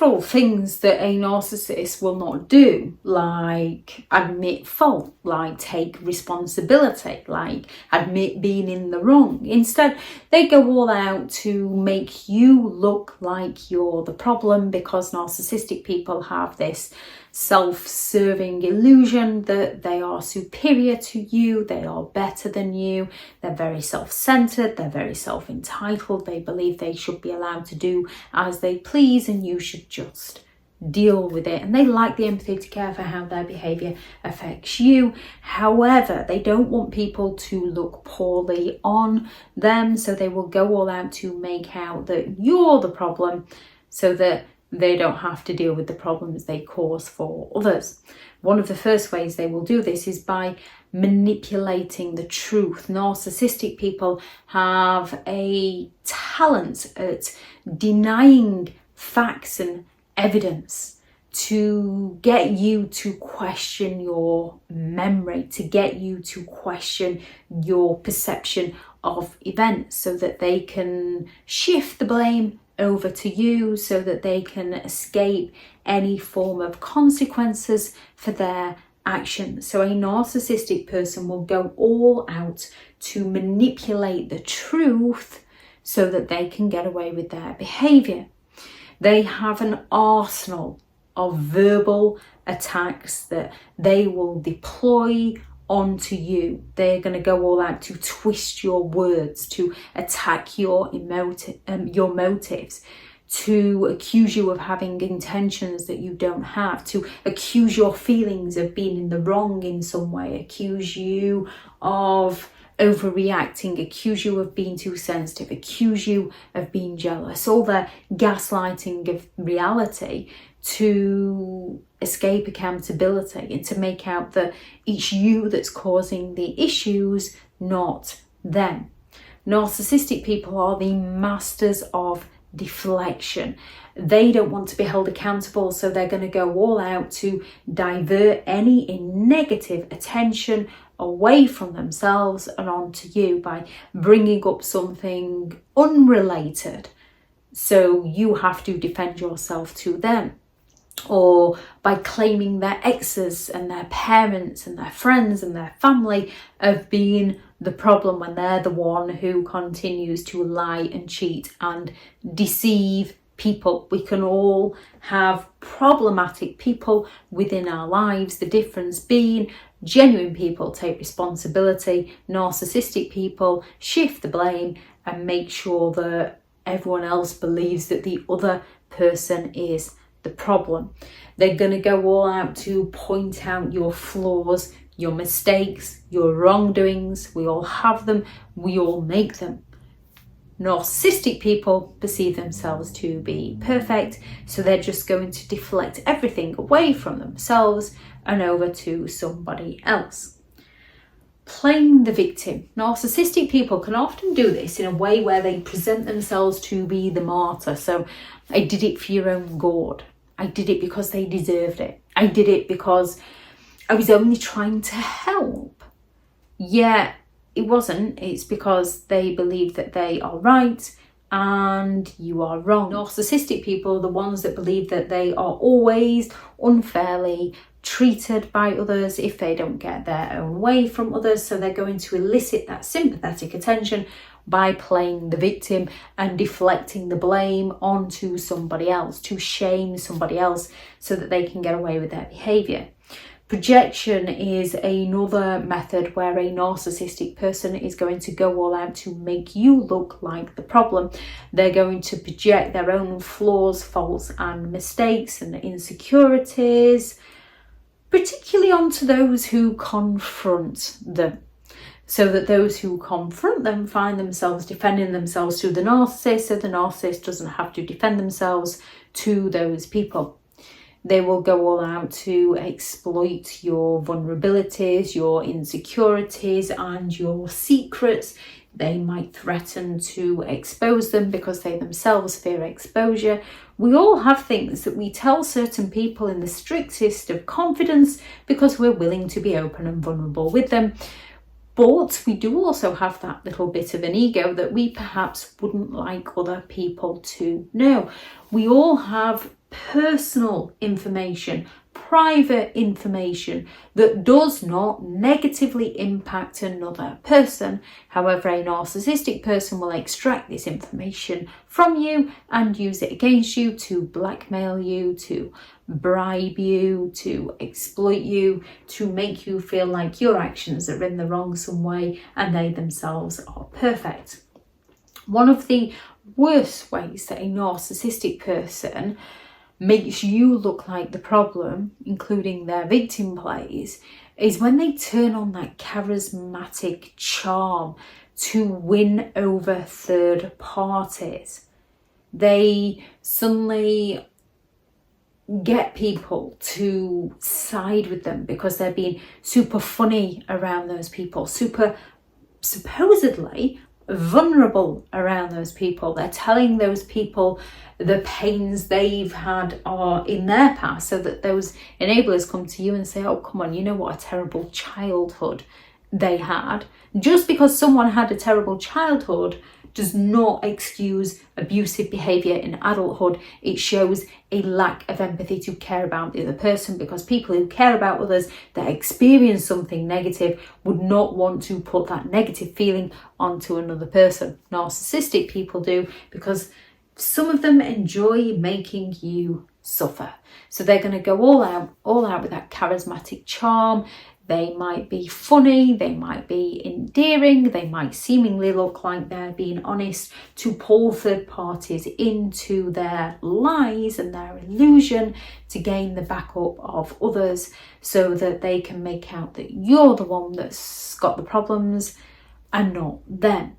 several things that a narcissist will not do, like admit fault, like take responsibility, like admit being in the wrong. Instead, they go all out to make you look like you're the problem, because narcissistic people have this self-serving illusion that they are superior to you, they are better than you, they're very self-centered, they're very self-entitled, they believe they should be allowed to do as they please and you should just deal with it, and they lack the empathy to care for how their behaviour affects you. However, they don't want people to look poorly on them, so they will go all out to make out that you're the problem so that they don't have to deal with the problems they cause for others. One of the first ways they will do this is by manipulating the truth. Narcissistic people have a talent at denying facts and evidence to get you to question your memory, to get you to question your perception of events, so that they can shift the blame over to you, so that they can escape any form of consequences for their actions. So a narcissistic person will go all out to manipulate the truth so that they can get away with their behaviour. They have an arsenal of verbal attacks that they will deploy onto you. They're going to go all out to twist your words, to attack your motives, to accuse you of having intentions that you don't have, to accuse your feelings of being in the wrong in some way, accuse you of overreacting, accuse you of being too sensitive, accuse you of being jealous, all the gaslighting of reality to escape accountability and to make out that it's you that's causing the issues, not them. Narcissistic people are the masters of deflection. They don't want to be held accountable, so they're going to go all out to divert any negative attention away from themselves and onto you by bringing up something unrelated, so you have to defend yourself to them, or by claiming their exes and their parents and their friends and their family of being the problem when they're the one who continues to lie and cheat and deceive people. We can all have problematic people within our lives, the difference being genuine people take responsibility, narcissistic people shift the blame and make sure that everyone else believes that the other person is the problem. They're going to go all out to point out your flaws, your mistakes, your wrongdoings. We all have them, we all make them. Narcissistic people perceive themselves to be perfect, so they're just going to deflect everything away from themselves and over to somebody else. Playing the victim. Narcissistic people can often do this in a way where they present themselves to be the martyr. So, I did it for your own good. I did it because they deserved it. I did it because I was only trying to help. Yet it wasn't. It's because they believe that they are right and you are wrong. Narcissistic people are the ones that believe that they are always unfairly treated by others if they don't get their own way from others. So they're going to elicit that sympathetic attention by playing the victim and deflecting the blame onto somebody else, to shame somebody else so that they can get away with their behaviour. Projection is another method where a narcissistic person is going to go all out to make you look like the problem. They're going to project their own flaws, faults and mistakes and insecurities, particularly onto those who confront them, so that those who confront them find themselves defending themselves to the narcissist, so the narcissist doesn't have to defend themselves to those people. They will go all out to exploit your vulnerabilities, your insecurities and your secrets. They might threaten to expose them because they themselves fear exposure. We all have things that we tell certain people in the strictest of confidence because we're willing to be open and vulnerable with them. But we do also have that little bit of an ego that we perhaps wouldn't like other people to know. We all have personal information, private information that does not negatively impact another person. However, a narcissistic person will extract this information from you and use it against you to blackmail you, to bribe you, to exploit you, to make you feel like your actions are in the wrong some way and they themselves are perfect. One of the worst ways that a narcissistic person makes you look like the problem, including their victim plays, is when they turn on that charismatic charm to win over third parties. They suddenly get people to side with them because they're being super funny around those people, super supposedly vulnerable around those people. They're telling those people the pains they've had are in their past, so that those enablers come to you and say, oh, come on, you know what a terrible childhood they had. Just because someone had a terrible childhood does not excuse abusive behaviour in adulthood. It shows a lack of empathy to care about the other person, because people who care about others that experience something negative would not want to put that negative feeling onto another person. Narcissistic people do, because some of them enjoy making you suffer. So they're going to go all out with that charismatic charm. They might be funny, they might be endearing, they might seemingly look like they're being honest to pull third parties into their lies and their illusion to gain the backup of others, so that they can make out that you're the one that's got the problems and not them.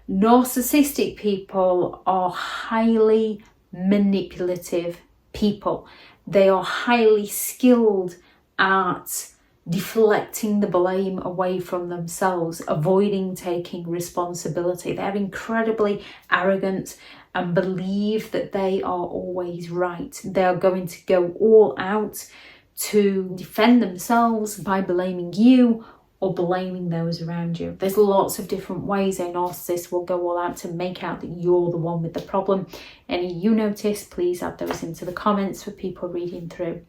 Narcissistic people are highly manipulative people. They are highly skilled at deflecting the blame away from themselves, avoiding taking responsibility. They're incredibly arrogant and believe that they are always right. They are going to go all out to defend themselves by blaming you or blaming those around you. There's lots of different ways a narcissist will go all out to make out that you're the one with the problem. Any you notice, please add those into the comments for people reading through.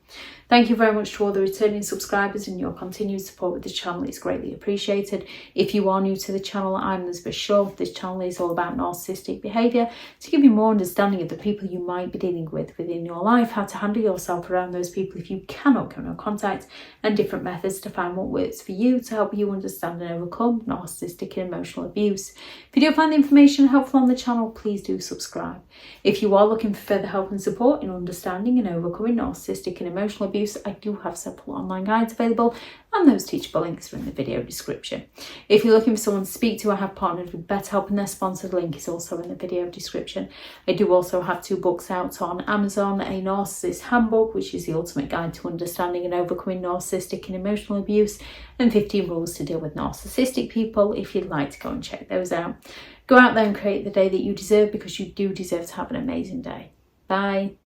Thank you very much to all the returning subscribers, and your continued support with the channel is greatly appreciated. If you are new to the channel, I'm Elizabeth Shaw. This channel is all about narcissistic behaviour to give you more understanding of the people you might be dealing with within your life, how to handle yourself around those people if you cannot come in contact, and different methods to find what works for you to help you understand and overcome narcissistic and emotional abuse. If you do find the information helpful on the channel, please do subscribe. If you are looking for further help and support in understanding and overcoming narcissistic and emotional abuse, I do have several online guides available, and those teachable links are in the video description. If you're looking for someone to speak to, I have partnered with BetterHelp, and their sponsored link is also in the video description. I do also have 2 books out on Amazon, a Narcissists Handbook, which is the ultimate guide to understanding and overcoming narcissistic and emotional abuse, and 15 rules to deal with narcissistic people, if you'd like to go and check those out. Go out there and create the day that you deserve, because you do deserve to have an amazing day. Bye.